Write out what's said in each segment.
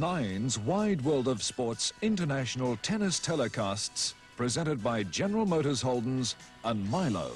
9's Wide World of Sports international tennis telecasts presented by General Motors Holdens and Milo.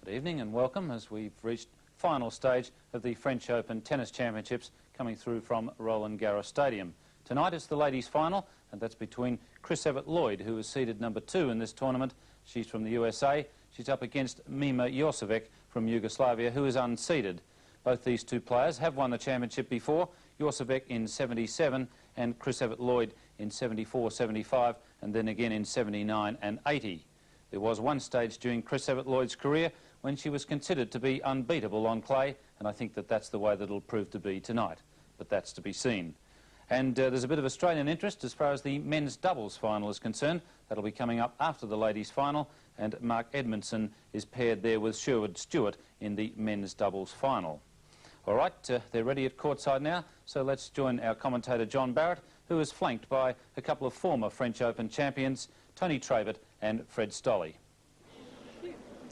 Good evening and welcome as we've reached final stage of the French Open Tennis Championships coming through from Roland Garros Stadium. Tonight is the ladies' final, and that's between Evert Lloyd, who is seeded number 2 in this tournament. She's from the USA. She's up against Mima Jausovec from Yugoslavia, who is unseeded. Both these two players have won the championship before, Jausovec in 77 and Evert Lloyd in 74, 75, and then again in 79 and 80. There was one stage during Evert Lloyd's career when she was considered to be unbeatable on clay, and I think that that's the way that it'll prove to be tonight. But that's to be seen. And there's a bit of Australian interest as far as the men's doubles final is concerned. That'll be coming up after the ladies' final, and Mark Edmondson is paired there with Sherwood Stewart in the men's doubles final. All right, they're ready at courtside now, so let's join our commentator John Barrett, who is flanked by a couple of former French Open champions, Tony Trabert and Fred Stolle.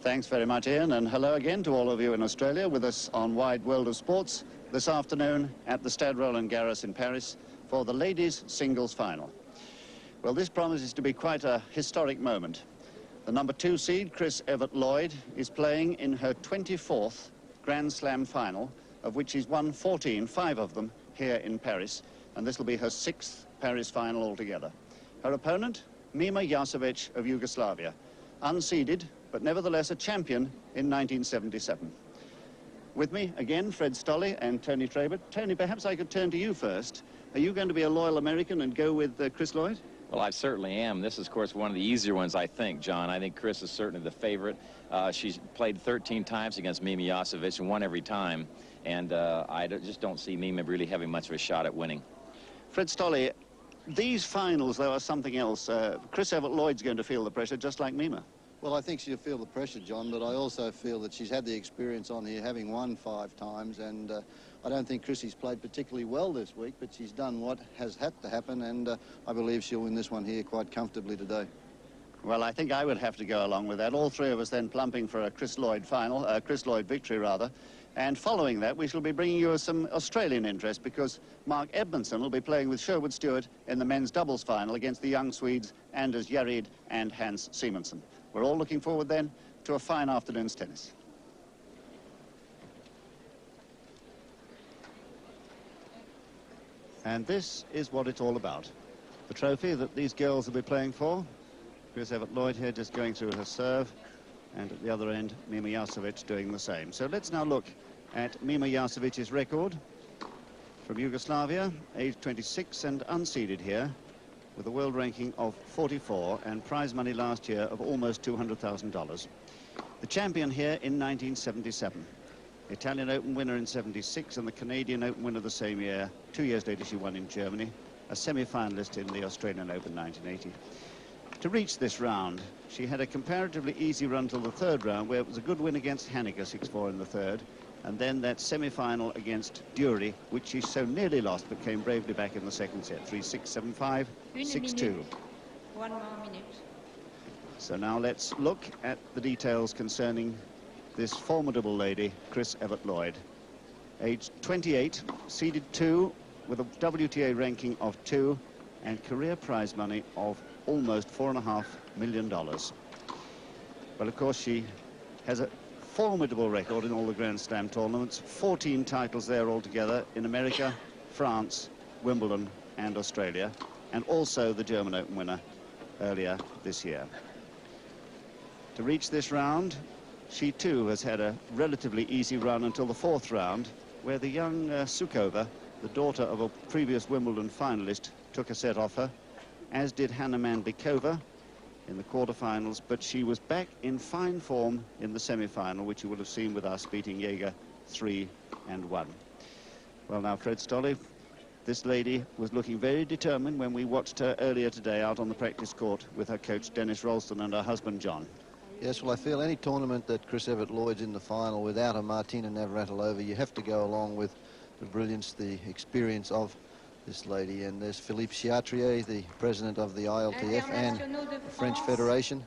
Thanks very much, Ian, and hello again to all of you in Australia with us on Wide World of Sports this afternoon at the Stade Roland Garros in Paris for the ladies' singles final. Well, this promises to be quite a historic moment. The number 2 seed, Evert Lloyd, is playing in her 24th Grand Slam final, of which she's won 14, 5 of them here in Paris, and this will be her 6th Paris final altogether. Her opponent, Mima Jausovec of Yugoslavia, unseeded, but nevertheless a champion in 1977. With me again, Fred Stolle and Tony Trabert. Tony, perhaps I could turn to you first. Are you going to be a loyal American and go with Chris Lloyd? Well, I certainly am. This is, of course, one of the easier ones, I think, John. I think Chris is certainly the favorite. She's played 13 times against Mima Jausovec and won every time. And I just don't see Mima really having much of a shot at winning. Fred Stolle, these finals, though, are something else. Evert Lloyd's going to feel the pressure just like Mima. Well, I think she'll feel the pressure, John, but I also feel that she's had the experience on here, having won 5 times, and I don't think Chrissy's played particularly well this week, but she's done what has had to happen, and I believe she'll win this one here quite comfortably today. Well, I think I would have to go along with that. All 3 of us then plumping for a Chris Lloyd victory, rather. And following that, we shall be bringing you some Australian interest because Mark Edmondson will be playing with Sherwood Stewart in the men's doubles final against the young Swedes Anders Järryd and Hans Simonsen. We're all looking forward then to a fine afternoon's tennis. And this is what it's all about. The trophy that these girls will be playing for. Evert Lloyd here just going through her serve, and at the other end, Mima Jausovec doing the same. So let's now look at Mima Jasovec's record from Yugoslavia, age 26 and unseeded here, with a world ranking of 44 and prize money last year of almost $200,000. The champion here in 1977. The Italian Open winner in 76 and the Canadian Open winner the same year. 2 years later she won in Germany, a semi-finalist in the Australian Open 1980. To reach this round, she had a comparatively easy run till the 3rd round, where it was a good win against Haneke, 6-4 in the 3rd, and then that semi-final against Dury, which she so nearly lost, but came bravely back in the 2nd set, 3-6, 7-5, 6-2. 1 more minute. So now let's look at the details concerning this formidable lady, Evert Lloyd. Age 28, seeded 2, with a WTA ranking of 2, and career prize money of almost $4.5 million. Well, of course, she has a formidable record in all the Grand Slam tournaments. 14 titles there altogether in America, France, Wimbledon and Australia, and also the German Open winner earlier this year. To reach this round, she too has had a relatively easy run until the 4th round, where the young Sukova, the daughter of a previous Wimbledon finalist, took a set off her, as did Hannah Mandlikova in the quarterfinals, but she was back in fine form in the semi-final, which you will have seen with us, beating Jaeger 3-1. Well, now, Fred Stolle, this lady was looking very determined when we watched her earlier today out on the practice court with her coach Dennis Ralston and her husband John. Yes, well, I feel any tournament that Chris Evert Lloyd's in the final without a Martina Navratilova, you have to go along with the brilliance, the experience of this lady. And there's Philippe Chiatrier, the president of the ILTF and the French Federation.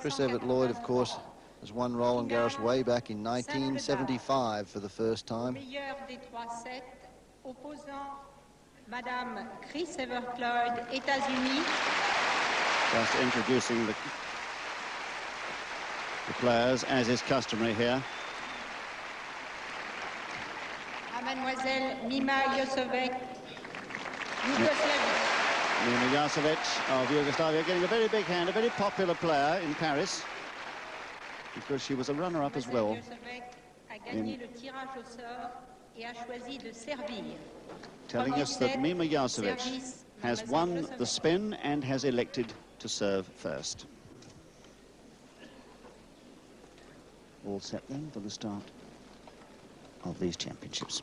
Chris Evert Lloyd, of course, has won Roland Garros way back in 1975 for the first time. Madame Chris Evert Lloyd, États-Unis. Just introducing the players, as is customary here. Mademoiselle Mima Jausovec, Yugoslavia. Mima Jausovec of Yugoslavia getting a very big hand, a very popular player in Paris, because she was a runner-up as well. Telling us that Mima Jausovec has won the spin and has elected to serve first. All set then for the start of these championships.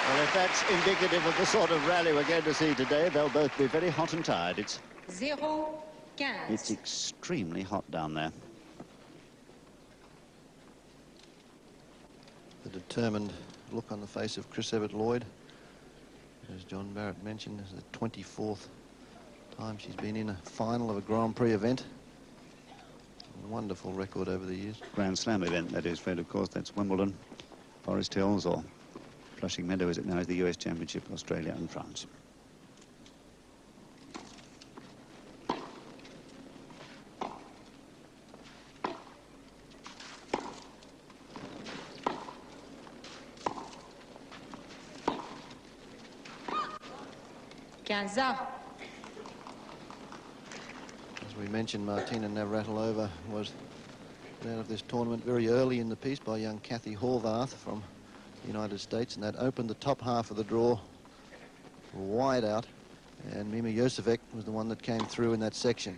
Well, if that's indicative of the sort of rally we're going to see today, they'll both be very hot and tired. It's 0-15. It's extremely hot down there. The determined look on the face of Chris Evert Lloyd. As John Barrett mentioned, this is the 24th time she's been in a final of a Grand Prix event. A wonderful record over the years. Grand Slam event, that is, Fred, of course. That's Wimbledon, Forest Hills, or Flushing Meadow, as it now is, the US Championship, Australia and France. As we mentioned, Martina Navratilova was out of this tournament very early in the piece by young Kathy Horvath from the United States, and that opened the top half of the draw wide out, and Mima Jausovec was the one that came through in that section.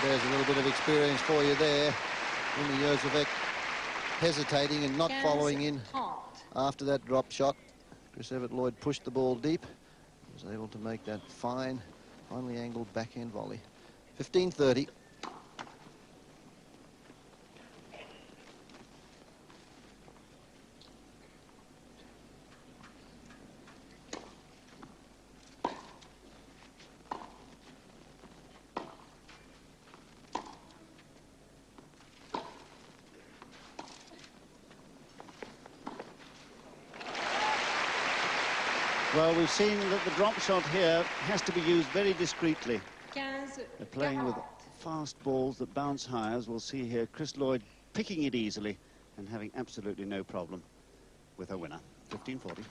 There's a little bit of experience for you there. Mima Jausovec hesitating and not following in after that drop shot. Chris Evert Lloyd pushed the ball deep, was able to make that finely angled backhand volley. 15-30. Well, we've seen that the drop shot here has to be used very discreetly. They're playing with fast balls that bounce high, as we'll see here. Chris Lloyd picking it easily and having absolutely no problem with her winner. 15-40.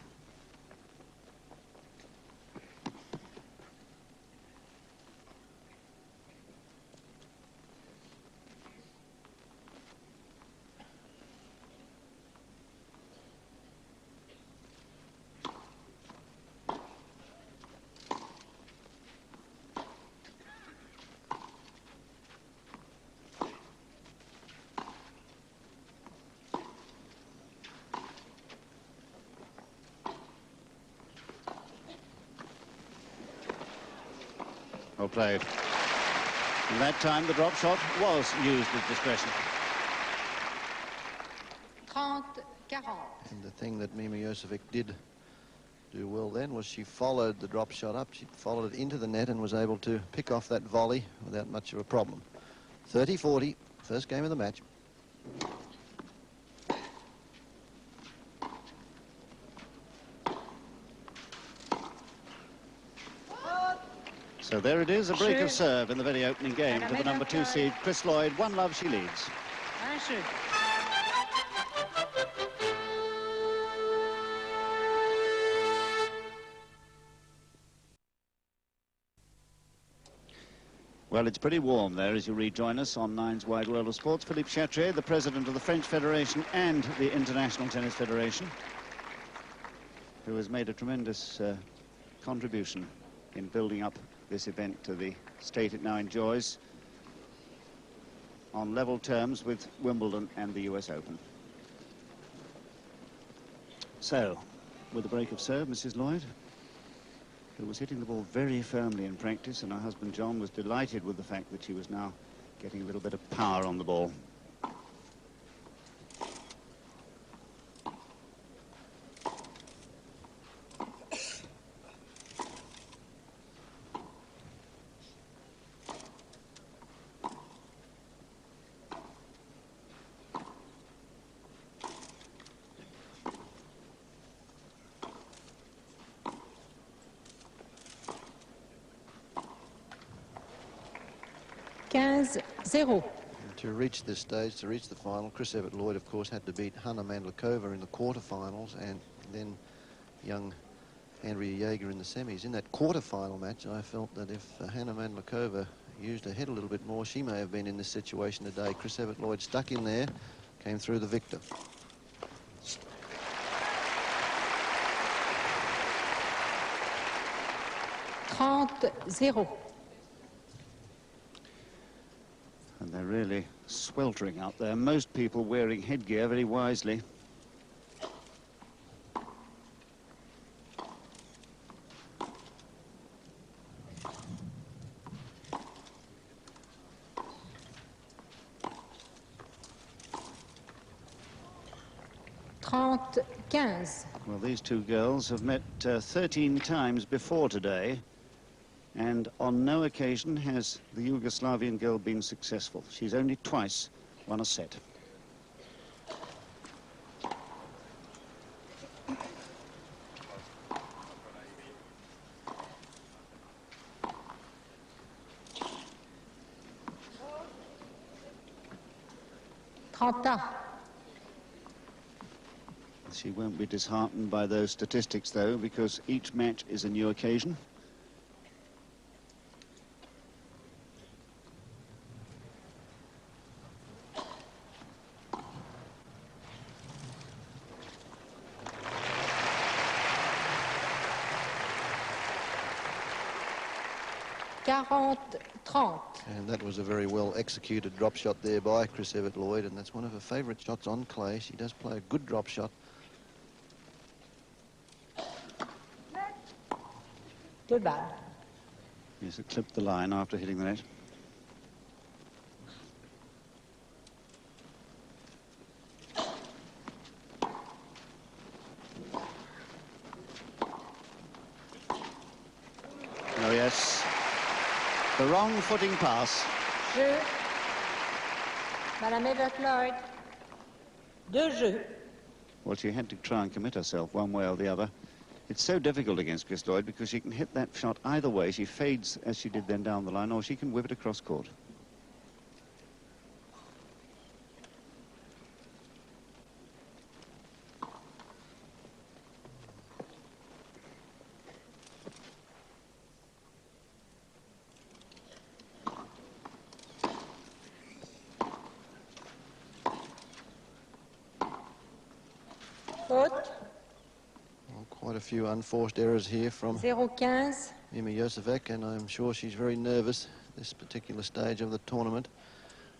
Well played. And that time the drop shot was used with discretion. 30-40. And the thing that Mima Jausovec did do well then was she followed the drop shot up. She followed it into the net and was able to pick off that volley without much of a problem. 30-40, first game of the match. So there it is, a break of serve in the very opening game for the number 2 seed, Chris Lloyd. 1-love, she leads. Well, it's pretty warm there as you rejoin us on Nine's Wide World of Sports. Philippe Chatrier, the president of the French Federation and the International Tennis Federation, who has made a tremendous contribution in building up this event to the state it now enjoys on level terms with Wimbledon and the US Open. So, with the break of serve, Mrs. Lloyd, who was hitting the ball very firmly in practice, and her husband John was delighted with the fact that she was now getting a little bit of power on the ball. To reach this stage, to reach the final, Chris Evert Lloyd, of course, had to beat Hanna Mandlikova in the quarterfinals and then young Andrea Jaeger in the semis. In that quarterfinal match, I felt that if Hanna Mandlikova used her head a little bit more, she may have been in this situation today. Chris Evert Lloyd stuck in there, came through the victor. And they're really sweltering out there. Most people wearing headgear very wisely. Well, these two girls have met 13 times before today, and on no occasion has the Yugoslavian girl been successful. She's only twice won a set. She won't be disheartened by those statistics, though, because each match is a new occasion. And that was a very well executed drop shot there by Chris Evert Lloyd, and that's one of her favourite shots on clay. She does play a good drop shot. Good ball. Yes, it clipped the line after hitting the net. Oh, yes. The wrong footing pass. Jeu. Madame Evert Lloyd. Deux jeux. Well, she had to try and commit herself one way or the other. It's so difficult against Chris Lloyd because she can hit that shot either way. She fades as she did then down the line, or she can whip it across court. Quite a few unforced errors here from 0-15. Mima Jausovec, and I'm sure she's very nervous this particular stage of the tournament.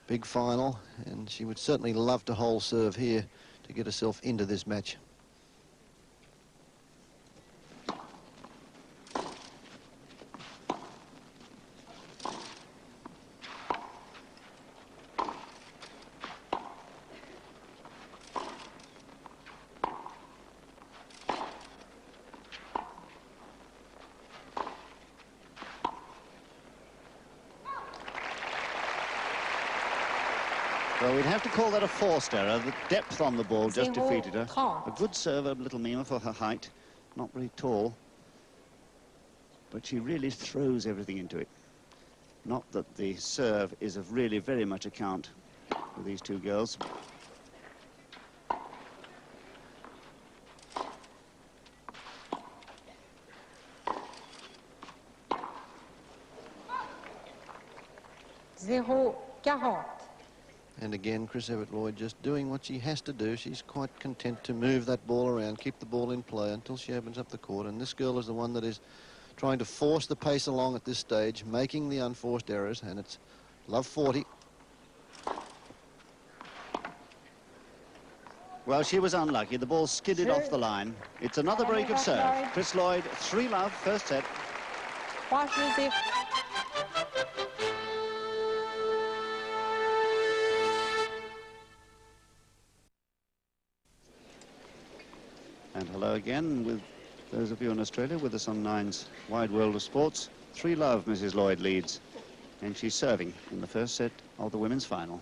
Big final, and she would certainly love to hold serve here to get herself into this match. Well, we'd have to call that a forced error. The depth on the ball just defeated her. 0-30. A good server, little Mima, for her height. Not very tall. But she really throws everything into it. Not that the serve is of really very much account for these two girls. Zéro 40. And again, Chris Evert Lloyd just doing what she has to do. She's quite content to move that ball around, keep the ball in play until she opens up the court. And this girl is the one that is trying to force the pace along at this stage, making the unforced errors, and it's love 40. Well, she was unlucky. The ball skidded off the line. It's another break of serve. Chris Lloyd, 3-love, first set. 3-0. And hello again with those of you in Australia with us on Nine's Wide World of Sports. 3-love, Mrs. Lloyd leads. And she's serving in the first set of the women's final.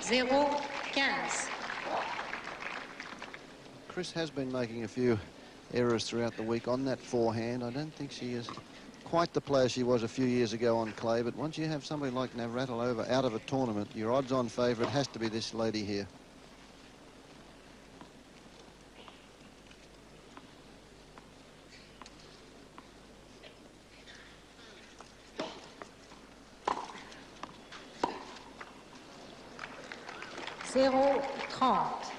Zéro 15. Chris has been making a few errors throughout the week on that forehand. I don't think she is quite the player she was a few years ago on clay, but once you have somebody like Navratilova out of a tournament, your odds-on favourite has to be this lady here. Zéro 30.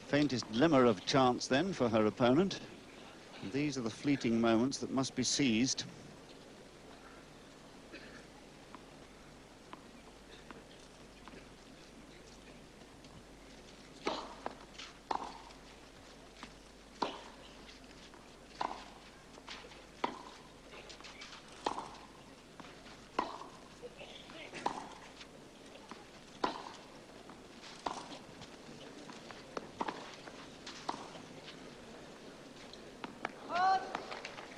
Faintest glimmer of chance then for her opponent. And these are the fleeting moments that must be seized.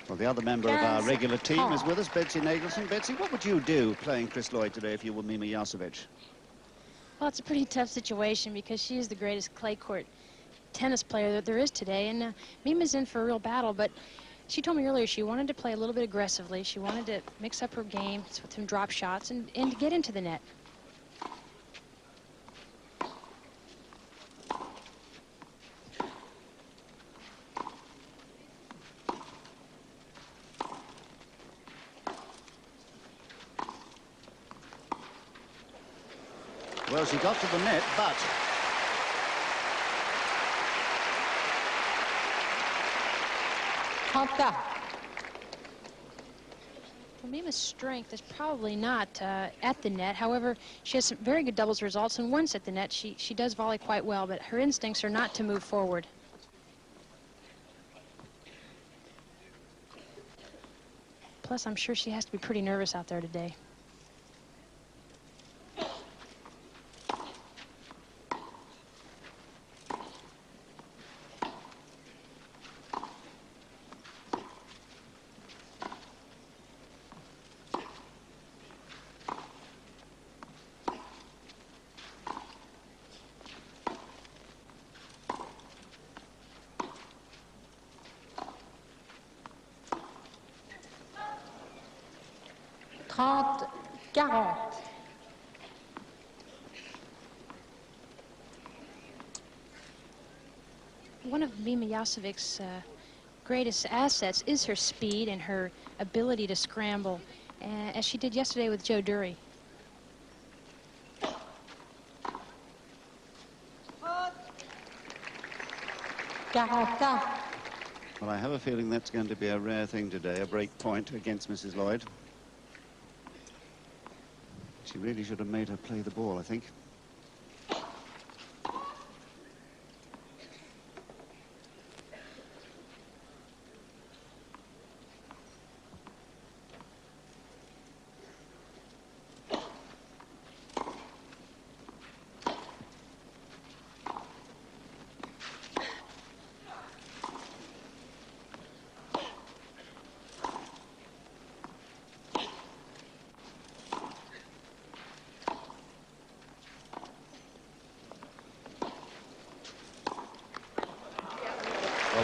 Well, the other member of our regular team is with us, Betsy Nagelson. Betsy, what would you do playing Chris Lloyd today if you were Mima Jausovec? Well, it's a pretty tough situation because she is the greatest clay court tennis player that there is today, and Mima's in for a real battle, but she told me earlier she wanted to play a little bit aggressively. She wanted to mix up her game with some drop shots and to get into the net. Well, she got to the net, but... Well, Mima's strength is probably not at the net. However, she has some very good doubles results, and once at the net, she does volley quite well, but her instincts are not to move forward. Plus, I'm sure she has to be pretty nervous out there today. One of Mima Jausovec's greatest assets is her speed and her ability to scramble, as she did yesterday with Joe Dury. Well, I have a feeling that's going to be a rare thing today, a break point against Mrs. Lloyd. She really should have made her play the ball, I think.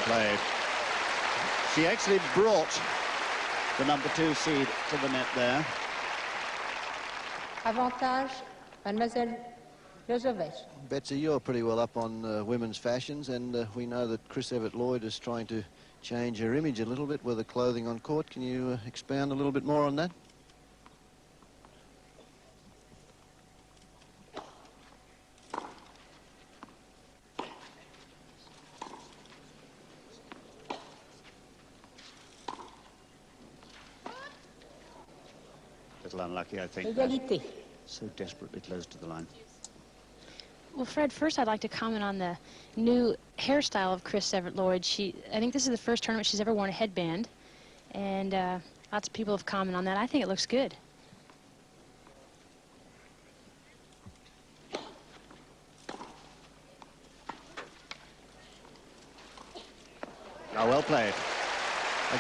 played. She actually brought the #2 seed to the net there. Avantage, Mademoiselle Jausovec. Betsy, you're pretty well up on women's fashions, and we know that Chris Evert Lloyd is trying to change her image a little bit with the clothing on court. Can you expand a little bit more on that? Little unlucky, I think. Égalité. So desperately close to the line. Well, Fred, first I'd like to comment on the new hairstyle of Chris Evert Lloyd. I think this is the first tournament she's ever worn a headband, and lots of people have commented on that. I think it looks good. Oh, well played.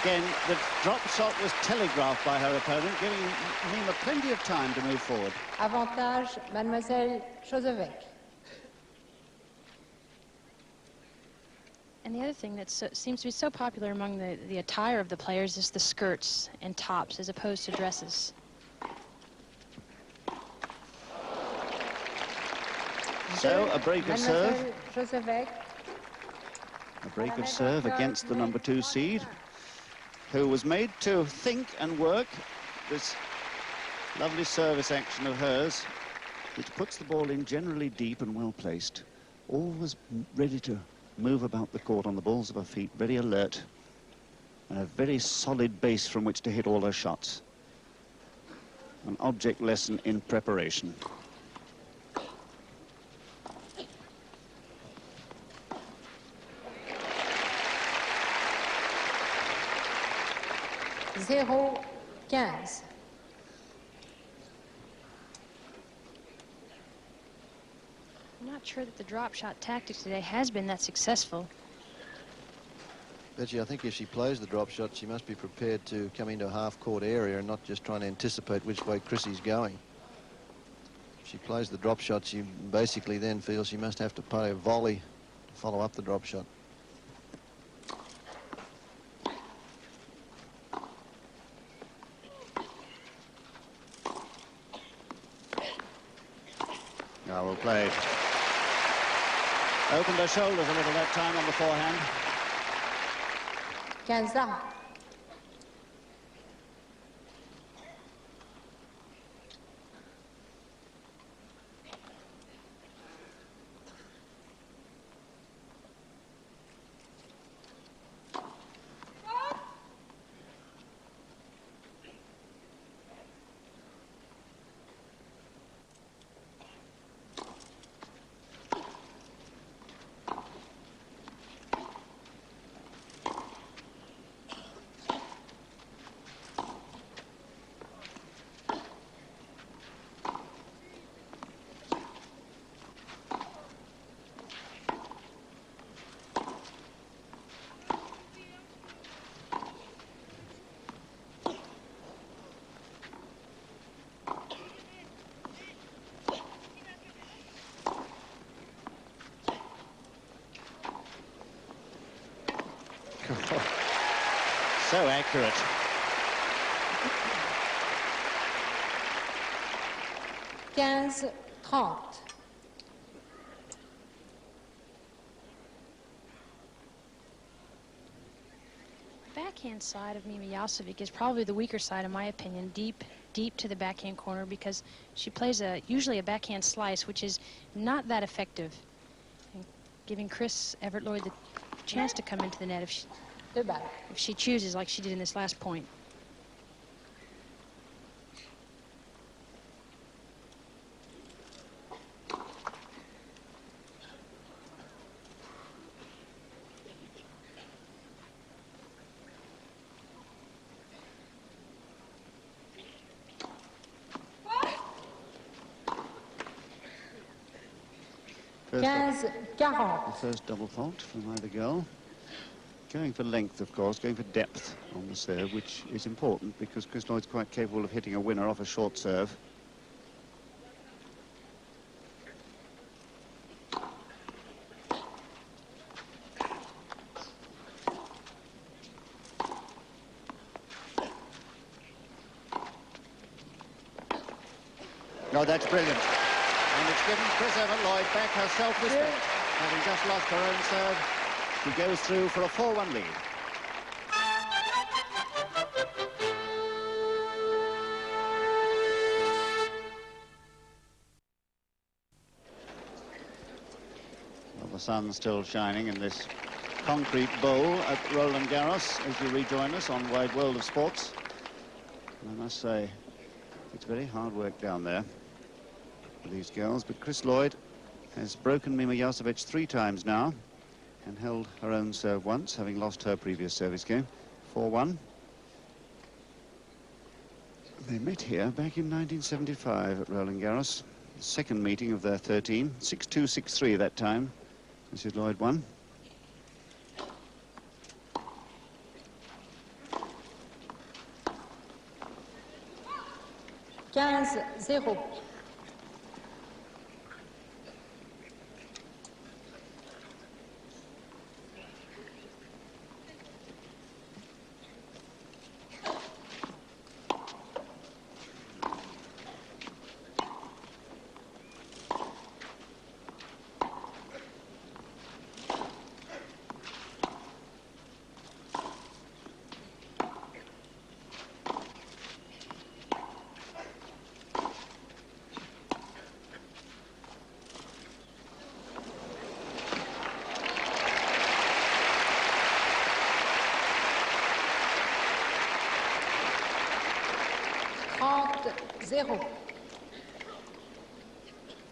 Again, the drop shot was telegraphed by her opponent, giving Mima plenty of time to move forward. Avantage, Mademoiselle Jausovec. And the other thing that seems to be so popular among the attire of the players is the skirts and tops as opposed to dresses. So, a break of serve. Mademoiselle Jausovec. A break of serve against the #2 seed, who was made to think and work this lovely service action of hers, which puts the ball in generally deep and well placed, always ready to move about the court on the balls of her feet, very alert, and a very solid base from which to hit all her shots. An object lesson in preparation. Zéro 15. I'm not sure that the drop shot tactics today has been that successful. Betsy, I think if she plays the drop shot, she must be prepared to come into a half-court area and not just trying to anticipate which way Chrissy's going. If she plays the drop shot, she basically then feels she must have to play a volley to follow up the drop shot. Oh, well played. Opened her shoulders a little that time on the forehand. 15. So accurate. Quinze 30. Backhand side of Mima Jausovec is probably the weaker side, in my opinion, deep to the backhand corner, because she plays usually a backhand slice, which is not that effective, and giving Chris Evert Lloyd the chance to come into the net if she chooses, like she did in this last point. First, 15-40. the first double fault from either girl. Going for length, of course, going for depth on the serve, which is important because Chris Lloyd's quite capable of hitting a winner off a short serve. Oh, that's brilliant. And it's given Chris Evert Lloyd back her self-respect. Having just lost her own serve, she goes through for a 4-1 lead. Well, the sun's still shining in this concrete bowl at Roland Garros as you rejoin us on Wide World of Sports. And I must say, it's very hard work down there for these girls, but Chris Lloyd has broken Mima Jausovec 3 times now and held her own serve once, having lost her previous service game, 4-1. They met here back in 1975 at Roland Garros, the second meeting of their 13, 6-2, 6-3 that time. Mrs. Lloyd won. (15-0).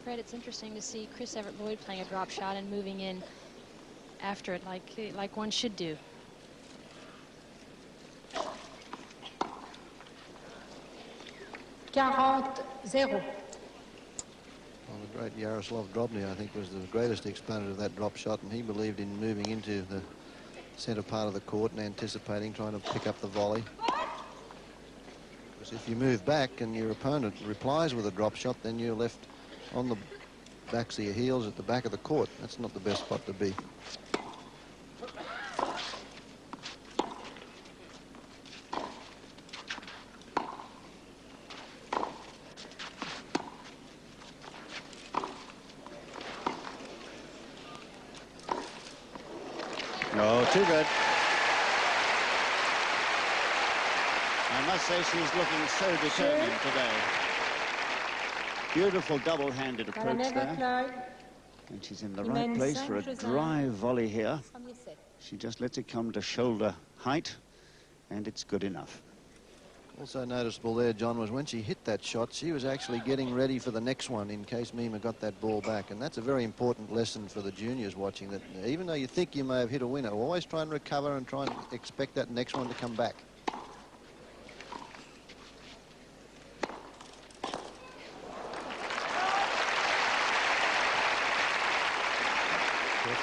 Fred, it's interesting to see Chris Evert Lloyd playing a drop shot and moving in after it like one should do. (40-0). Well, the great Yaroslav Drobny, I think, was the greatest exponent of that drop shot, and he believed in moving into the centre part of the court and anticipating, trying to pick up the volley. Because if you move back and your opponent replies with a drop shot, then you're left on the backs of your heels at the back of the court. That's not the best spot to be. No, too good. I must say she's looking so determined today. Beautiful double-handed approach there. And she's in the right place for a dry volley here. She just lets it come to shoulder height, and it's good enough. Also noticeable there, John, was when she hit that shot, she was actually getting ready for the next one in case Mima got that ball back. And that's a very important lesson for the juniors watching, that even though you think you may have hit a winner, always try and recover and try and expect that next one to come back.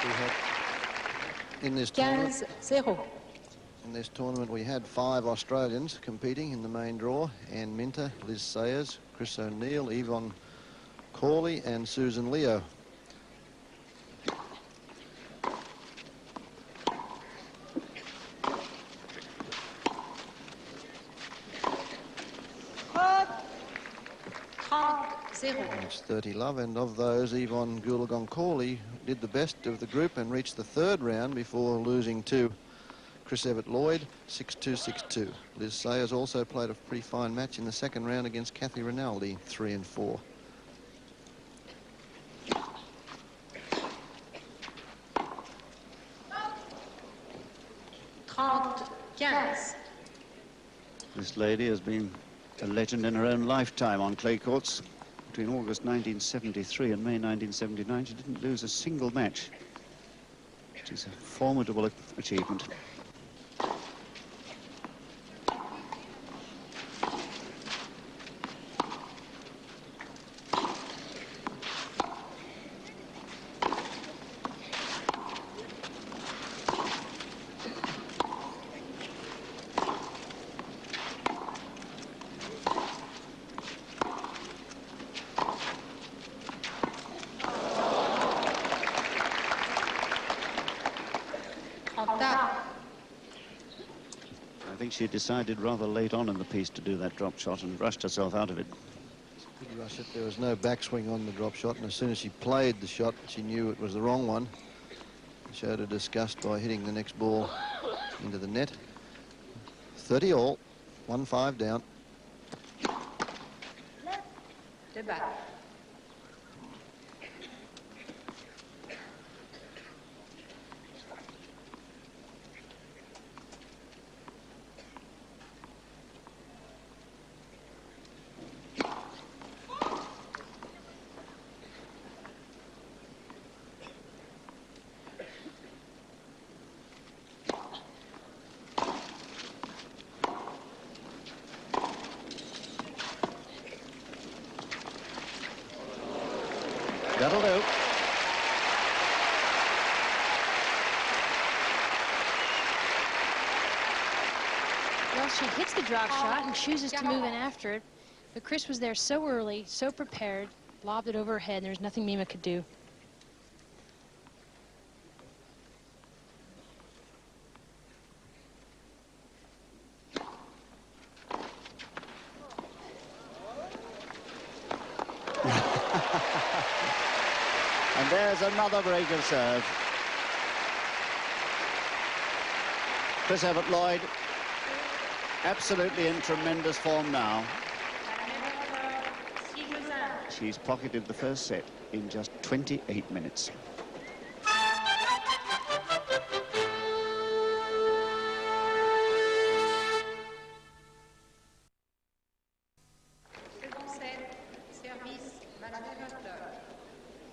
We had in this tournament. 15-0. In this tournament, we had 5 Australians competing in the main draw: Anne Minter, Liz Sayers, Chris O'Neill, Yvonne Corley, and Susan Leo. It's 30 love, and of those, Yvonne Goolagong-Corley did the best of the group and reached the 3rd round before losing to Chris Evert Lloyd, 6-2, 6-2. Liz Sayers also played a pretty fine match in the 2nd round against Kathy Rinaldi, 3-4. This lady has been a legend in her own lifetime on clay courts. Between August 1973 and May 1979, she didn't lose a single match, which is a formidable achievement. I think she decided rather late on in the piece to do that drop shot and rushed herself out of it. Good Gosh, there was no backswing on the drop shot, and as soon as she played the shot, she knew it was the wrong one. Showed her disgust by hitting the next ball into the net. 30 all, 1-5 down. That'll do. Well, she hits the drop shot and chooses to move in after it. But Chris was there so early, so prepared, lobbed it over her head, and there's nothing Mima could do. And there's another break of serve. Chris Evert Lloyd, absolutely in tremendous form now. She's pocketed the first set in just 28 minutes.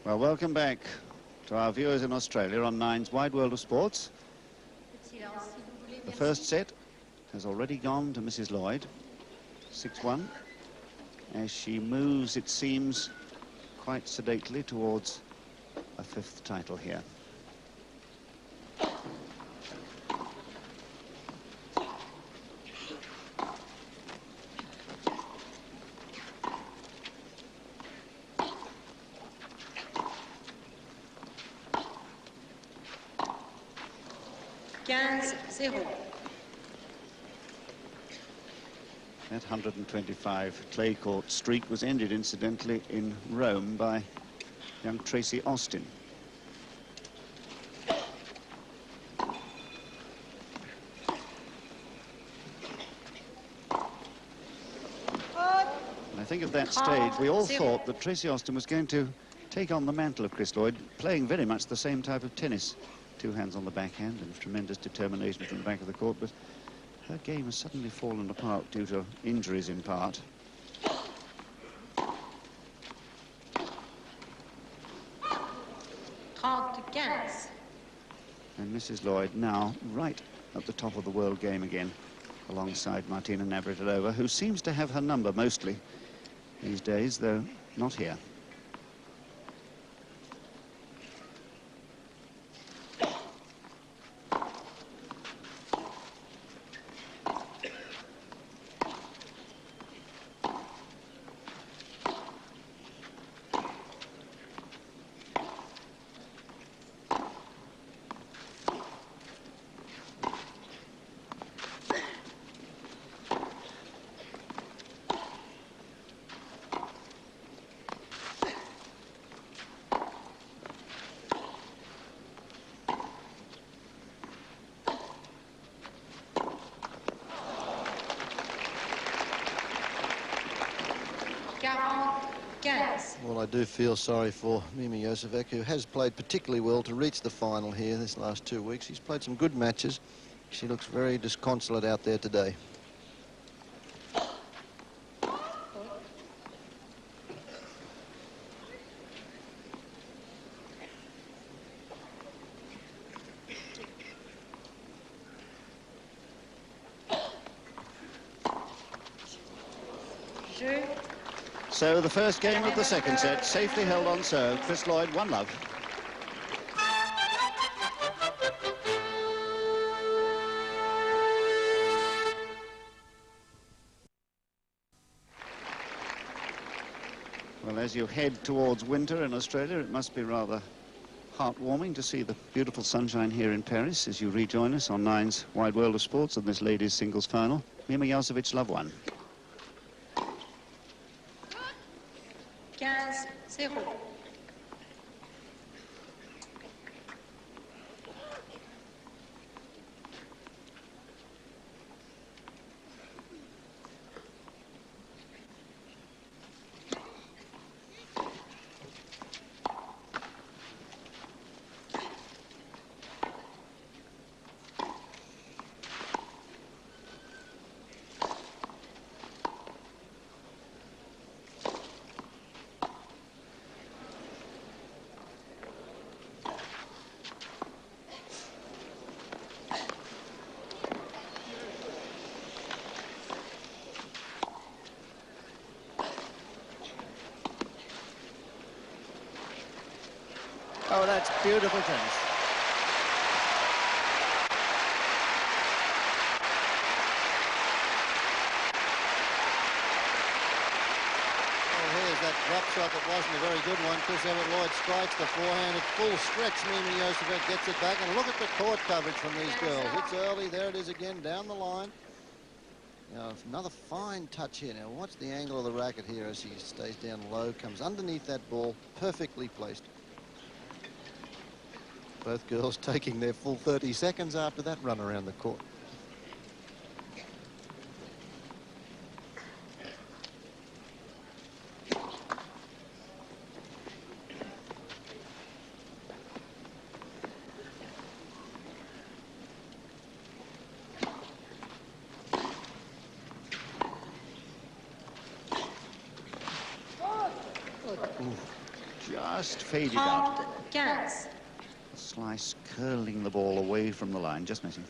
Well, welcome back to our viewers in Australia on Nine's Wide World of Sports. The first set has already gone to Mrs. Lloyd, 6-1, as she moves, it seems, quite sedately towards a fifth title here. That 125 clay court streak was ended, incidentally, in Rome by young Tracy Austin. And I think at that stage we all thought that Tracy Austin was going to take on the mantle of Chris Lloyd, playing very much the same type of tennis. Two hands on the backhand and tremendous determination from the back of the court, but her game has suddenly fallen apart due to injuries in part. And Mrs. Lloyd now right at the top of the world game again, alongside Martina Navratilova, who seems to have her number mostly these days, though not here. Well, I do feel sorry for Mima Jausovec, who has played particularly well to reach the final here this last 2 weeks. She's played some good matches. She looks very disconsolate out there today. So the first game of the second set, safely held on serve. Chris Lloyd, 1-love. Well, as you head towards winter in Australia, it must be rather heartwarming to see the beautiful sunshine here in Paris as you rejoin us on Nine's Wide World of Sports in this ladies' singles final. Mima Jausovec, love 1. 0. Oh, that's beautiful tennis. Here's that drop shot that wasn't a very good one. Chris Evert Lloyd strikes the forehand at full stretch. Mima Jausovec gets it back, and look at the court coverage from these girls. It's early. There it is again down the line. Now, another fine touch here. Now, watch the angle of the racket here as she stays down low, comes underneath that ball, perfectly placed. Both girls taking their full 30 seconds after that run around the court. Just faded out. 15. Slice curling the ball away from the line, just missing.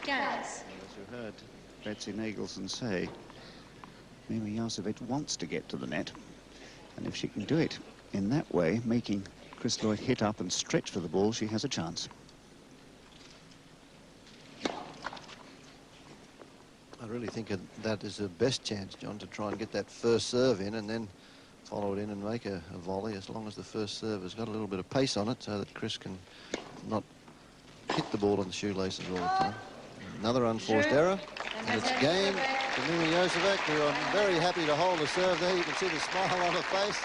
As you heard Betsy Nagelson say, Mima Jausovec wants to get to the net, and if she can do it in that way, making Chris Lloyd hit up and stretch for the ball, she has a chance. I really think that is the best chance, John, to try and get that first serve in and then follow it in and make a volley, as long as the first serve has got a little bit of pace on it so that Chris can not hit the ball on the shoelaces all the time. Another unforced error, and it's game to Mima Jausovec, who I'm very happy to hold the serve there. You can see the smile on her face.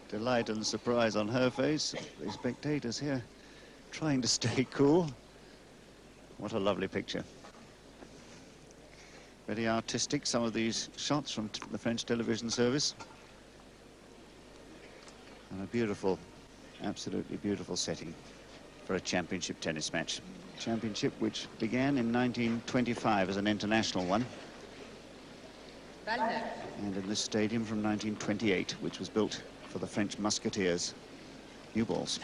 Delight and surprise on her face. The spectators here trying to stay cool. What a lovely picture. Very artistic, some of these shots from the French television service. And a beautiful, absolutely beautiful setting for a championship tennis match. Championship which began in 1925 as an international one. And in this stadium from 1928, which was built for the French Musketeers. New balls.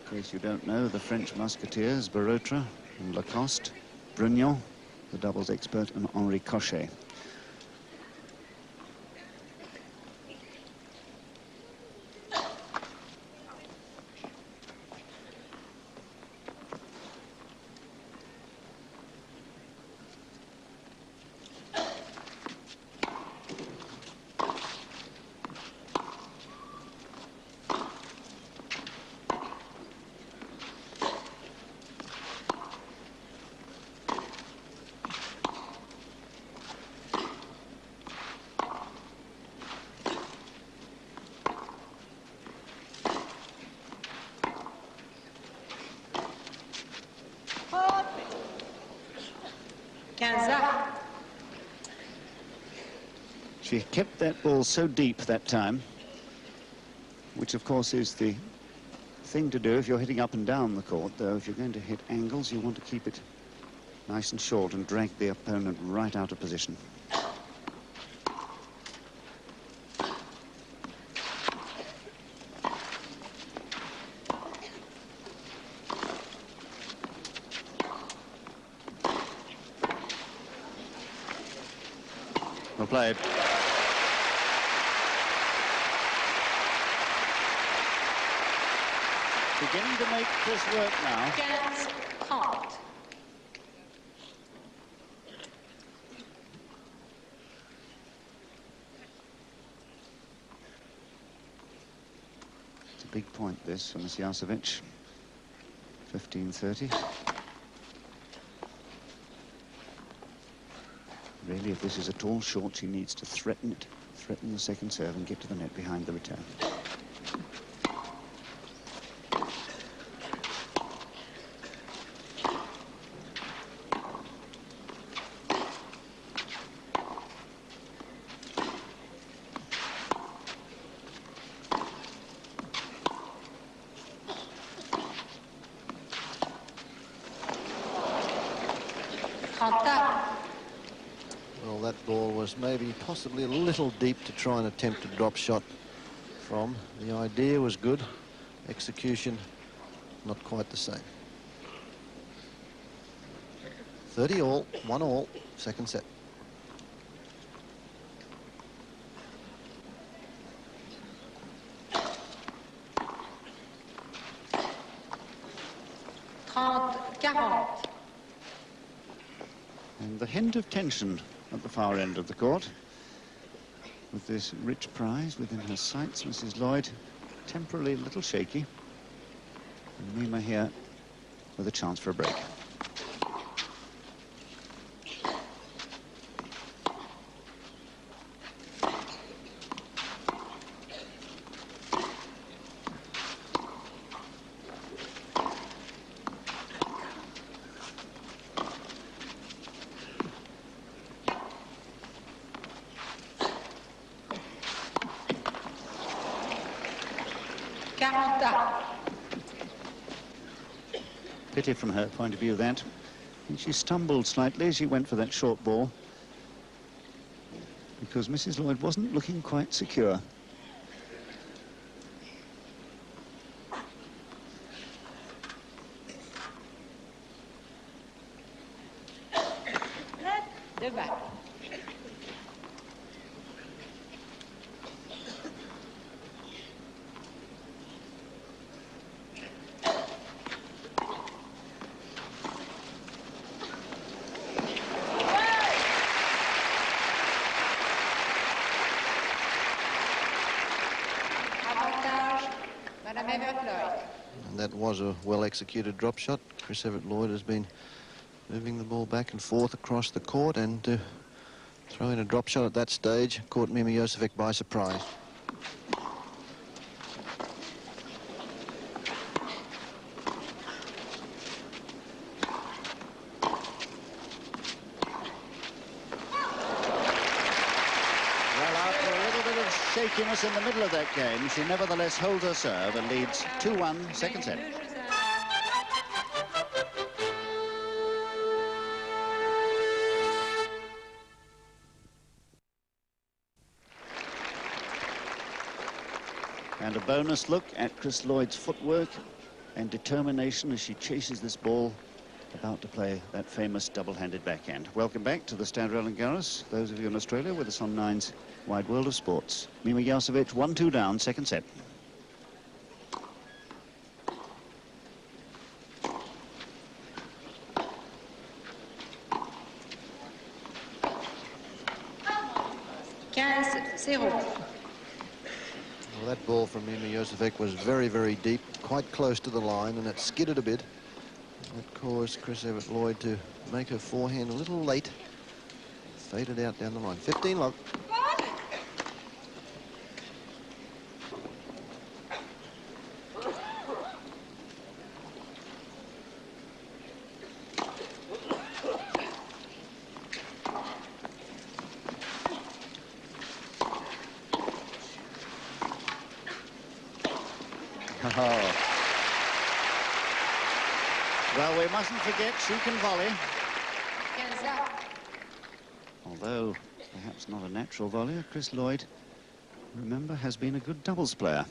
In case you don't know, the French Musketeers, Barotra and Lacoste, Brugnon, the doubles expert, and Henri Cochet. She kept that ball so deep that time, which of course is the thing to do if you're hitting up and down the court, though if you're going to hit angles, you want to keep it nice and short, and dragged the opponent right out of position. Well played. Beginning to make Chris work now. 15-30. It's a big point, this, for Miss Jausovec. 15-30. Really, if this is at all short, she needs to threaten it, threaten the second serve and get to the net behind the return. Well, that ball was maybe possibly a little deep to try and attempt a drop shot from. The idea was good. Execution, not quite the same. 30 all, 1 all, second set. And the hint of tension at the far end of the court. With this rich prize within her sights, Mrs. Lloyd temporarily a little shaky. And Mima here with a chance for a break. Pity from her point of view that. And she stumbled slightly as she went for that short ball, because Mrs. Lloyd wasn't looking quite secure. And that was a well-executed drop shot. Chris Evert Lloyd has been moving the ball back and forth across the court, and to throw in a drop shot at that stage caught Mima Jausovec by surprise. Shakiness in the middle of that game, she nevertheless holds her serve and leads 2-1 second set. And a bonus look at Chris Lloyd's footwork and determination as she chases this ball, about to play that famous double-handed backhand. Welcome back to the Stade Roland Garros. Those of you in Australia with us on Nine's Wide World of Sports. Mima Jausovec 1-2 down, second set. Well, that ball from Mima Jausovec was very, very deep, quite close to the line, and it skidded a bit. That caused Chris Evert Lloyd to make her forehand a little late. Faded out down the line. 15 love. Well, we mustn't forget she can volley. Although perhaps not a natural volleyer, Chris Lloyd, remember, has been a good doubles player.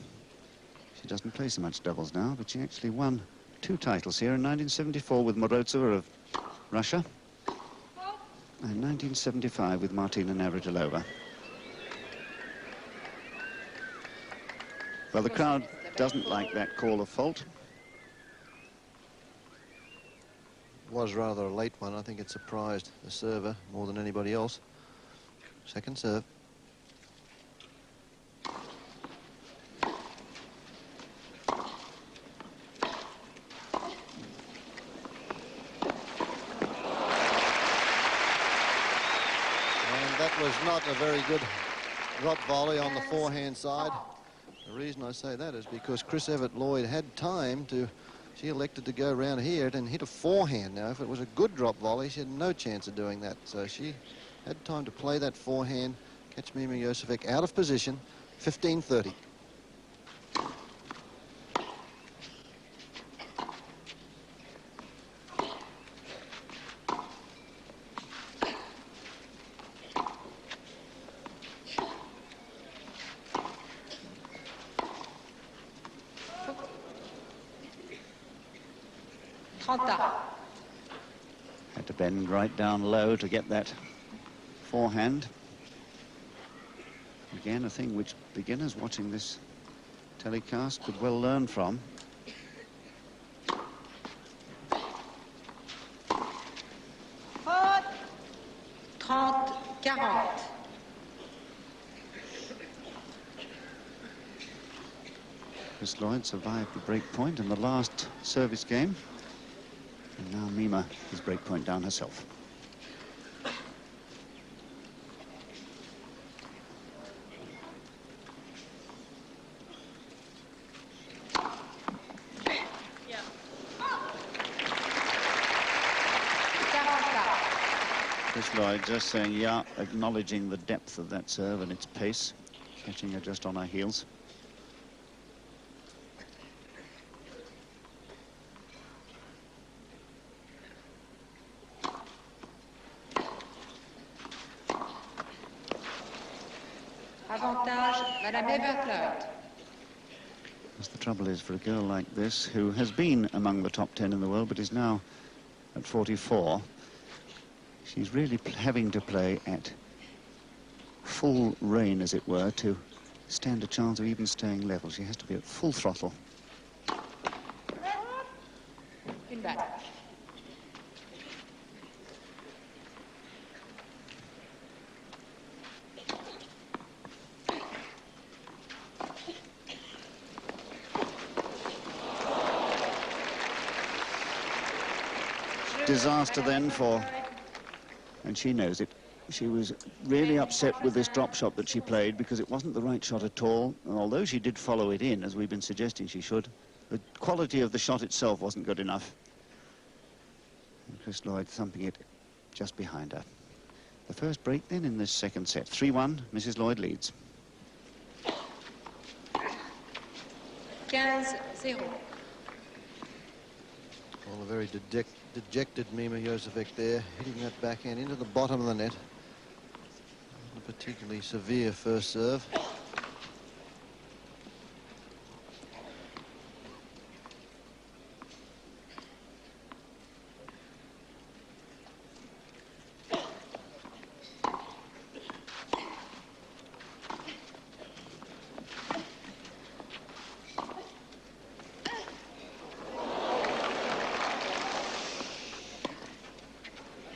She doesn't play so much doubles now, but she actually won 2 titles here in 1974 with Morozova of Russia and 1975 with Martina Navratilova. Well, the crowd doesn't like that call of fault. Was rather a late one. I think it surprised the server more than anybody else. Second serve. That was not a very good drop volley on the forehand side. The reason I say that is because Chris Evert Lloyd had time to, she elected to go around here and hit a forehand. Now, if it was a good drop volley, she had no chance of doing that. So she had time to play that forehand, catch Mima Jausovec out of position, 15-30. Had to bend right down low to get that forehand. Again, a thing which beginners watching this telecast could well learn from. Chris Lloyd survived the break point in the last service game. And now Mima is break point down herself. Chris Lloyd just saying, yeah, acknowledging the depth of that serve and its pace, catching her just on her heels. As the trouble is for a girl like this, who has been among the top 10 in the world, but is now at 44, she's really having to play at full rein, as it were, to stand a chance of even staying level. She has to be at full throttle. Une balle. Disaster then for, and she knows it, she was really upset with this drop shot that she played because it wasn't the right shot at all, and although she did follow it in, as we've been suggesting she should, the quality of the shot itself wasn't good enough. And Chris Lloyd thumping it just behind her. The first break then in this second set. 3-1, Mrs. Lloyd leads. 15-0. Well, a very dejected Mima Jausovec there, hitting that backhand into the bottom of the net. A particularly severe first serve.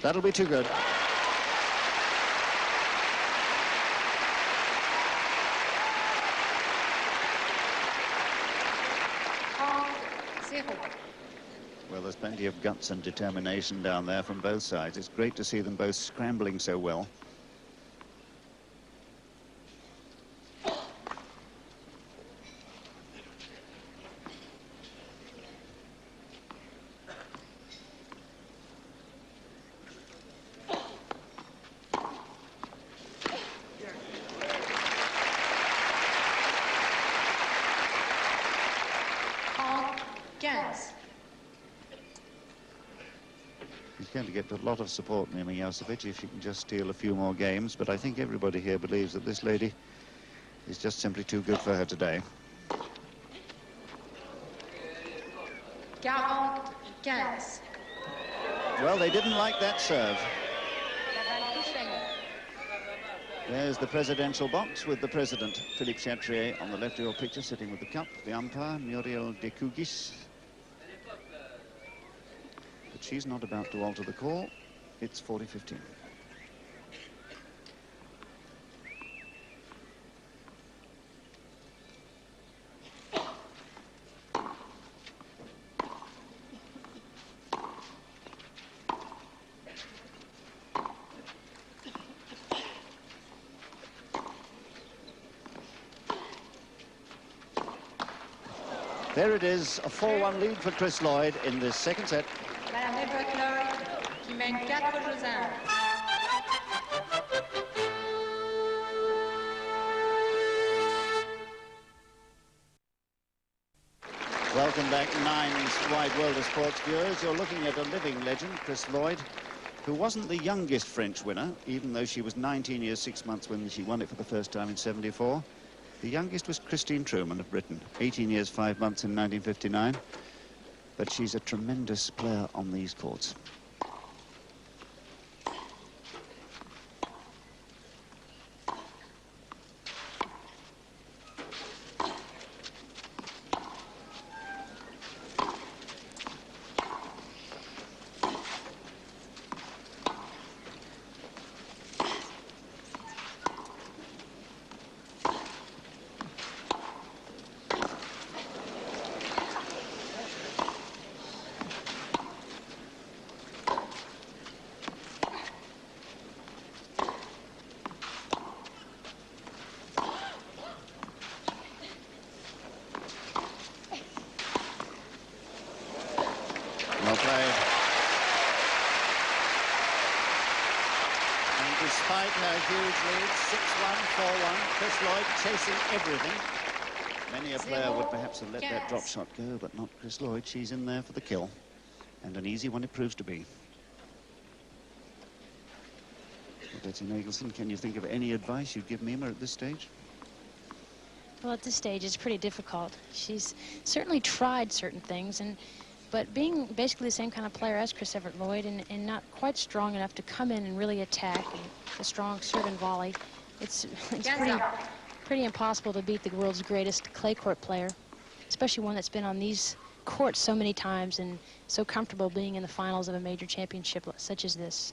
That'll be too good. Well, there's plenty of guts and determination down there from both sides. It's great to see them both scrambling so well. going to get a lot of support, Mima Jausovec, if she can just steal a few more games. But I think everybody here believes that this lady is just simply too good for her today. 40-15. Well, they didn't like that serve. There's the presidential box with the president, Philippe Chatrier, on the left of your picture, sitting with the cup, the umpire, Muriel Decougis. But she's not about to alter the call. It's 40-15. There it is, a 4-1 lead for Chris Lloyd in this second set. Madame Evert Lloyd, qui mène 4 jeux à 1. Welcome back, Nine's Wide World of Sports viewers. You're looking at a living legend, Chris Lloyd, who wasn't the youngest French winner, even though she was 19 years, 6 months when she won it for the first time in '74. The youngest was Christine Truman of Britain, 18 years, 5 months in 1959. But she's a tremendous player on these courts. Well played. And despite her huge lead, 6-1, 4-1, Chris Lloyd chasing everything. Many a player would perhaps have let that drop shot go, but not Chris Lloyd. She's in there for the kill. And an easy one it proves to be. Betty Nagelson, can you think of any advice you'd give Mima at this stage? Well, at this stage, it's pretty difficult. She's certainly tried certain things, but being basically the same kind of player as Chris Evert Lloyd and not quite strong enough to come in and really attack a strong serve and volley, it's pretty impossible to beat the world's greatest clay court player, especially one that's been on these courts so many times and so comfortable being in the finals of a major championship such as this.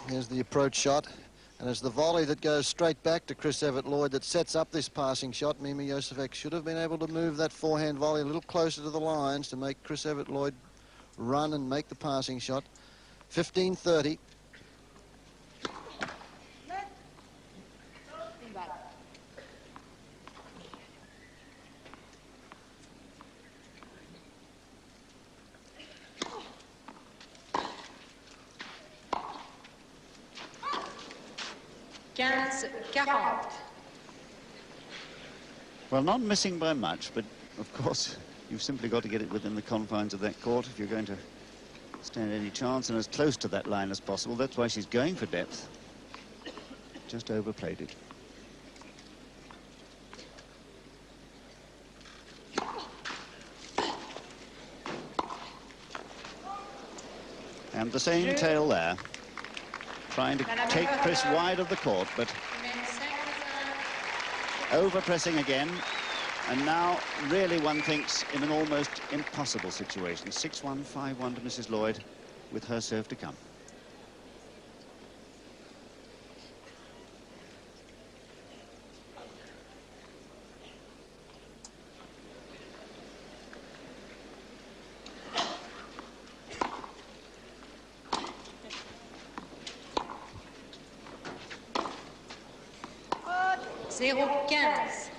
Here's the approach shot, and it's the volley that goes straight back to Chris Evert Lloyd that sets up this passing shot. Mima Jausovec should have been able to move that forehand volley a little closer to the lines to make Chris Evert Lloyd run and make the passing shot. 15-30. Well, not missing by much, but of course you've simply got to get it within the confines of that court if you're going to stand any chance, and as close to that line as possible. That's why she's going for depth. Just overplayed it. And the same tail there, trying to take Chris wide of the court, but over-pressing again. And now, really, one thinks in an almost impossible situation. 6-1, 5-1 to Mrs. Lloyd, with her serve to come. 0-15.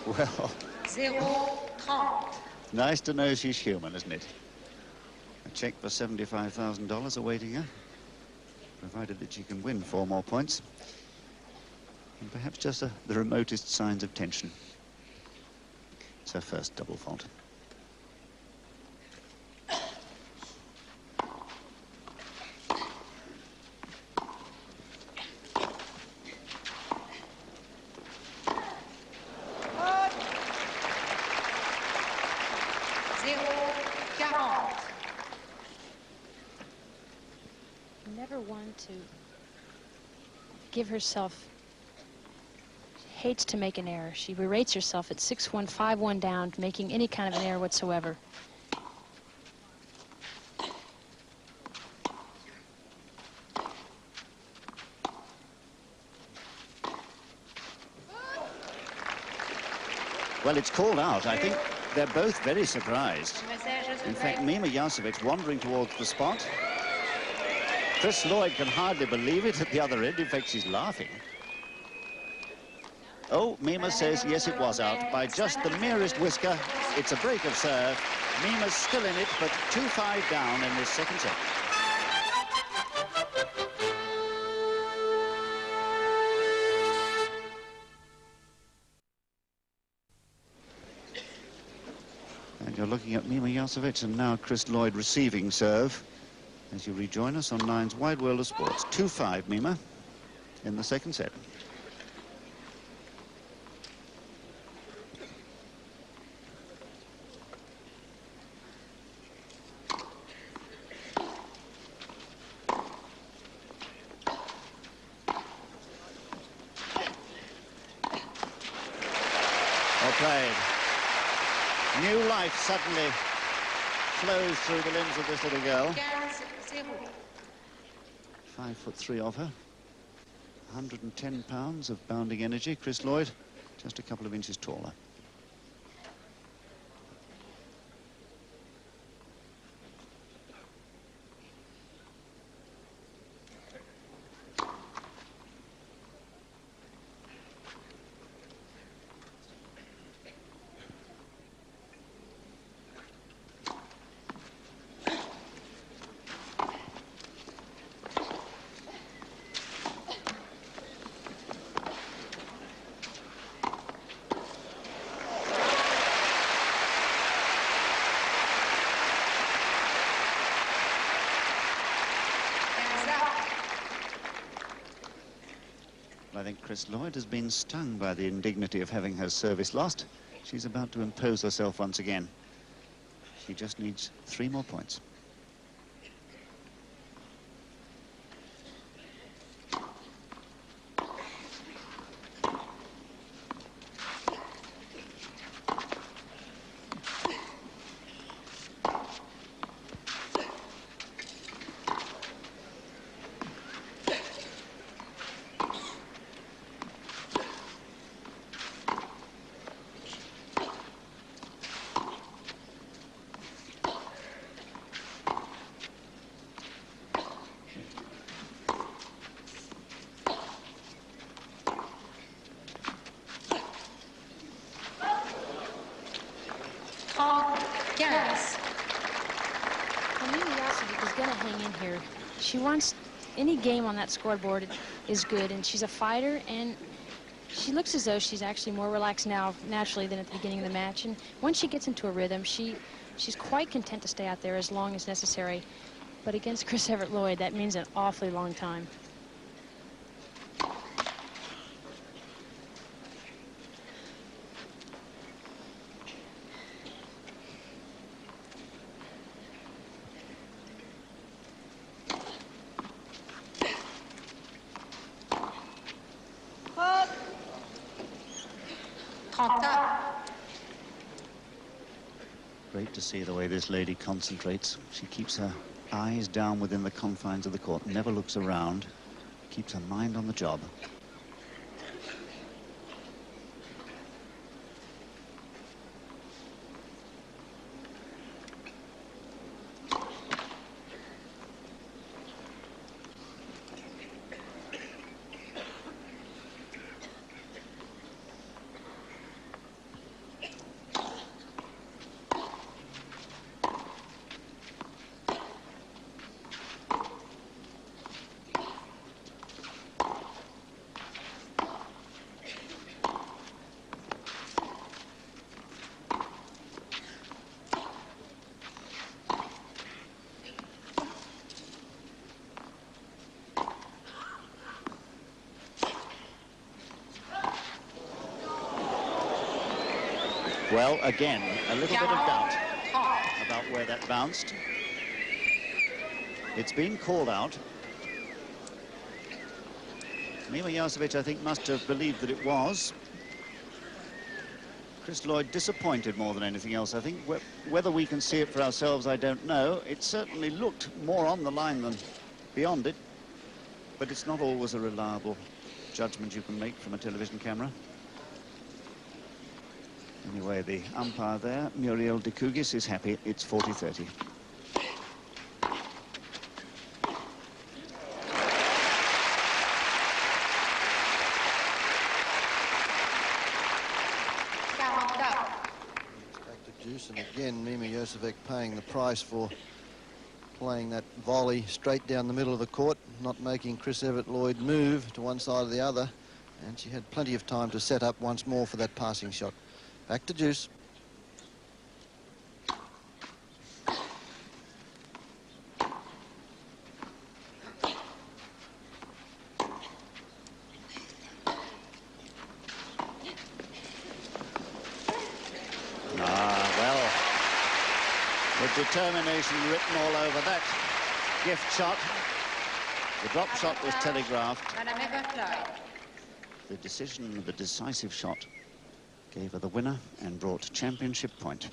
Well, 0-30. nice to know she's human, isn't it? A cheque for $75,000 awaiting her, provided that she can win 4 more points. And perhaps just the remotest signs of tension. It's her first double fault. Never one to give herself, hates to make an error. She berates herself at 6-1, 5-1 down, making any kind of an error whatsoever. Well, it's called out. I think they're both very surprised. In fact, Mima Jausovec wandering towards the spot. Chris Lloyd can hardly believe it at the other end. In fact, she's laughing. Oh, Mima says, yes, it was out by just the merest whisker. It's a break of serve. Mima's still in it, but 2-5 down in this second set. And you're looking at Mima Jausovec and now Chris Lloyd receiving serve as you rejoin us on Nine's Wide World of Sports. 2-5, Mima, in the second set. Well played. New life suddenly flows through the limbs of this little girl. 5'3" of her. 110 pounds of bounding energy. Chris Lloyd, just a couple of inches taller. I think Chris Lloyd has been stung by the indignity of having her service lost. She's about to impose herself once again. She just needs 3 more points. Mima Jausovec is going to hang in here. She wants any game on that scoreboard is good, and she's a fighter, and she looks as though she's actually more relaxed now naturally than at the beginning of the match. And once she gets into a rhythm, she's quite content to stay out there as long as necessary. But against Chris Evert Lloyd, that means an awfully long time. great to see the way this lady concentrates. She keeps her eyes down within the confines of the court, never looks around, keeps her mind on the job. Well, again, a little bit of doubt about where that bounced. It's been called out. Mima Jausovec, I think, must have believed that it was. Chris Lloyd disappointed more than anything else, I think. Whether we can see it for ourselves, I don't know. It certainly looked more on the line than beyond it. But it's not always a reliable judgment you can make from a television camera. Anyway, the umpire there, Muriel de Kugis, is happy. It's 40-30. Back to Juice, and again, Mima Jausovec paying the price for playing that volley straight down the middle of the court, not making Chris Evert Lloyd move to one side or the other, and she had plenty of time to set up once more for that passing shot. Back to Juice. Well, with determination written all over that gift shot. The drop shot was telegraphed. The decision, the decisive shot, gave her the winner and brought championship point.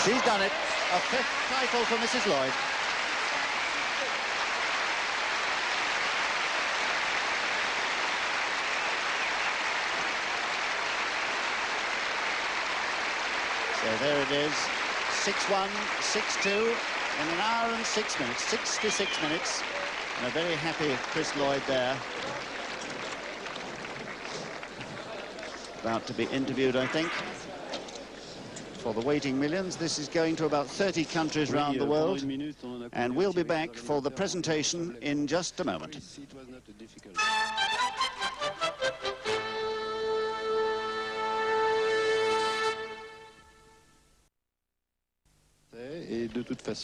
She's done it. A 5th title for Mrs. Lloyd. So there it is. 6-1, 6-2 in an hour and 6 minutes. 66 minutes. And a very happy Chris Lloyd there. About to be interviewed, I think, for the waiting millions. This is going to about 30 countries around the world, and we'll be back for the presentation in just a moment.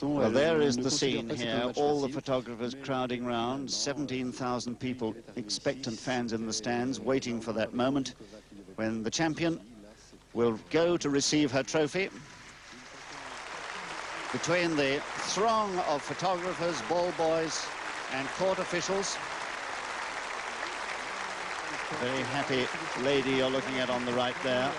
Well, there is the scene here, all the photographers crowding round, 17,000 people, expectant fans in the stands, waiting for that moment when the champion will go to receive her trophy. Between the throng of photographers, ball boys and court officials, a very happy lady you're looking at on the right there.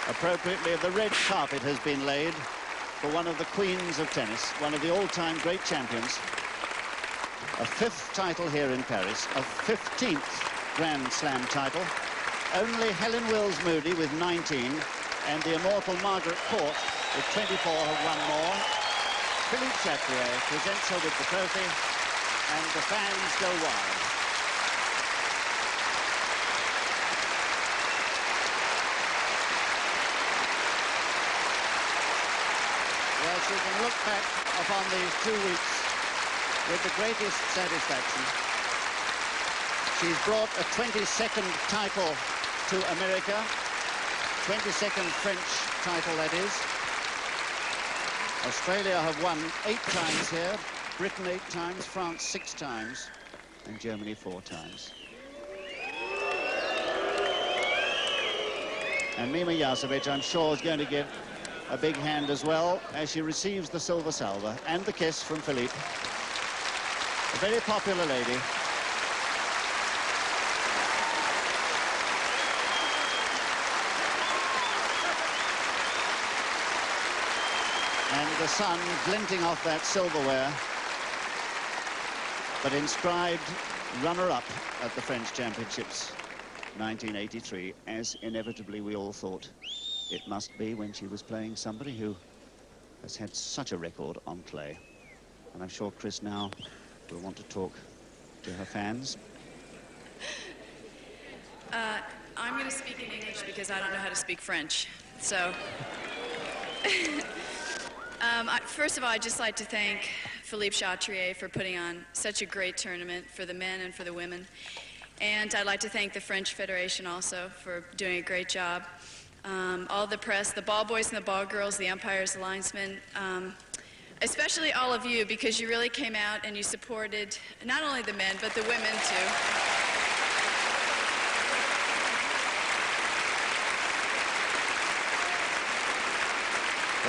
Appropriately, the red carpet has been laid for one of the queens of tennis, one of the all-time great champions. A 5th title here in Paris, a 15th Grand Slam title. Only Helen Wills Moody with 19 and the immortal Margaret Court with 24 have won more. Philippe Chatrier presents her with the trophy and the fans go wild. Well, she can look back upon these 2 weeks with the greatest satisfaction. She's brought a 22nd title to America, 22nd French title, that is. Australia have won 8 times here, Britain 8 times, France 6 times, and Germany 4 times. And Mima Jausovec, I'm sure, is going to give a big hand as well as she receives the silver salver and the kiss from Philippe. A very popular lady. And the sun glinting off that silverware, but inscribed runner-up at the French Championships 1983, as inevitably we all thought it must be when she was playing somebody who has had such a record on clay. And I'm sure Chris now will want to talk to her fans. I'm going to speak in English because I don't know how to speak French. So, first of all, I'd just like to thank Philippe Chatrier for putting on such a great tournament for the men and for the women. And I'd like to thank the French Federation also for doing a great job. All the press, the ball boys and the ball girls, the umpires, the linesmen, especially all of you, because you really came out and you supported not only the men, but the women too.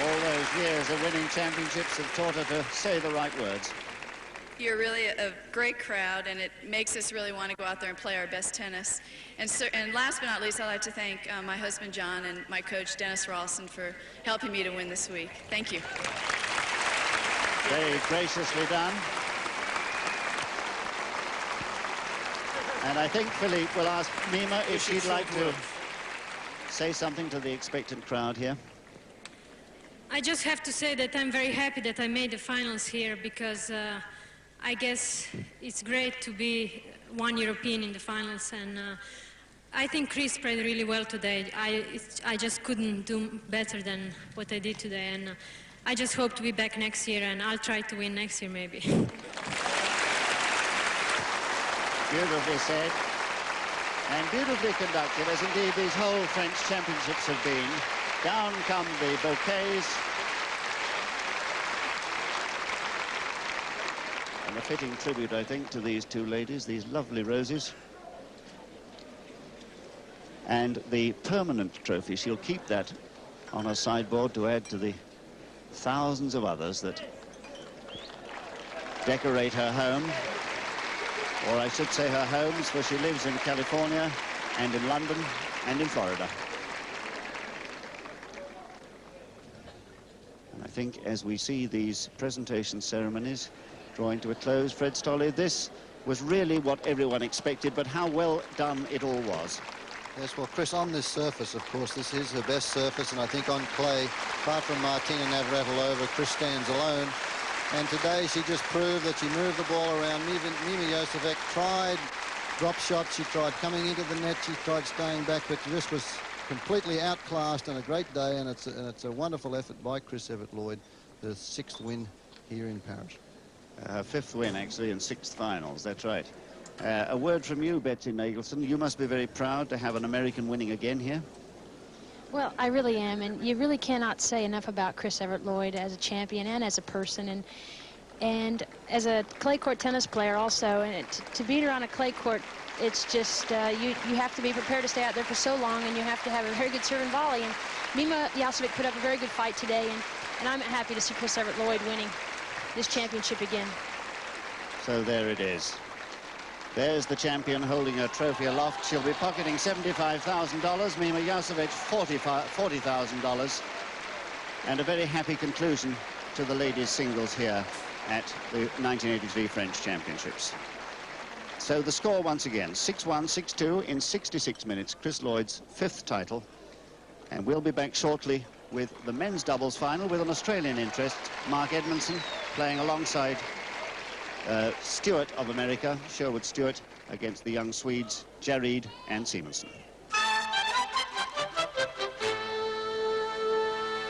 All those years of winning championships have taught her to say the right words. You're really a great crowd, and it makes us really want to go out there and play our best tennis. And last but not least, I'd like to thank my husband, John, and my coach, Dennis Rawson, for helping me to win this week. Thank you. Very graciously done. And I think Philippe will ask Mima if she'd like to say something to the expectant crowd here. I just have to say that I'm very happy that I made the finals here, because I guess it's great to be one European in the finals, and I think Chris played really well today. I just couldn't do better than what I did today, and I just hope to be back next year, and I'll try to win next year maybe. Beautifully said, and beautifully conducted, as indeed these whole French championships have been. Down come the bouquets. And a fitting tribute, I think, to these 2 ladies, these lovely roses. And the permanent trophy, she'll keep that on her sideboard to add to the thousands of others that decorate her home. Or I should say her homes, for she lives in California and in London and in Florida. And I think as we see these presentation ceremonies drawing to a close, Fred Stolle, this was really what everyone expected, but how well done it all was. Yes, well, Chris, on this surface, of course, this is her best surface, and I think on clay, apart from Martina Navratilova, Chris stands alone. And today she just proved that she moved the ball around. Mima Jausovec tried drop shots, she tried coming into the net, she tried staying back, but this was completely outclassed and a great day, and it's a wonderful effort by Chris Evert Lloyd, the 6th win here in Paris. Her 5th win, actually, in 6 finals, that's right. A word from you, Betsy Nagelson. You must be very proud to have an American winning again here. Well, I really am, and you really cannot say enough about Chris Evert Lloyd as a champion and as a person, and as a clay court tennis player also. And to beat her on a clay court, it's just you have to be prepared to stay out there for so long, and you have to have a very good serve and volley. And Mima Jausovec put up a very good fight today, and I'm happy to see Chris Evert Lloyd winning this championship again. So there it is. There's the champion holding her trophy aloft. She'll be pocketing $75,000. Mima Jausovec $40,000. And a very happy conclusion to the ladies' singles here at the 1983 French Championships. So the score once again, 6-1, 6-2 in 66 minutes. Chris Lloyd's 5th title. And we'll be back shortly with the men's doubles final with an Australian interest, Mark Edmondson, playing alongside Stewart of America, Sherwood Stewart, against the young Swedes, Jarid and Simonsen.